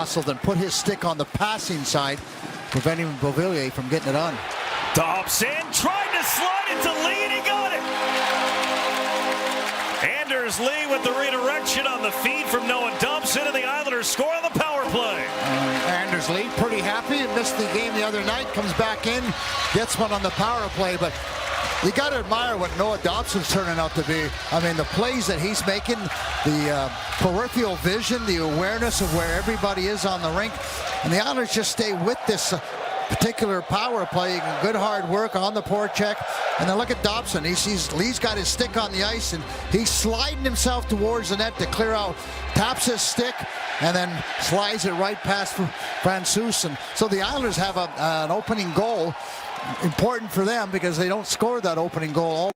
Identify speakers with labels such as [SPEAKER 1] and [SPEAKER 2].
[SPEAKER 1] And put his stick on the passing side, preventing Beauvillier from getting it on.
[SPEAKER 2] Dobson tried to slide it to Lee, and he got it. Anders Lee with the redirection on the feed from Noah Dobson, and the Islanders score on the power play.
[SPEAKER 1] Anders Lee pretty happy. He missed the game the other night, comes back in, gets one on the power play, but you got to admire what Noah Dobson's turning out to be. I mean, the plays that he's making, the peripheral vision, the awareness of where everybody is on the rink, and the Islanders just stay with this particular power play. Good hard work on the forecheck. And then look at Dobson. He sees Lee's got his stick on the ice, and he's sliding himself towards the net to clear out, taps his stick, and then slides it right past Francouz. And so the Islanders have an opening goal. Important for them because they don't score that opening goal.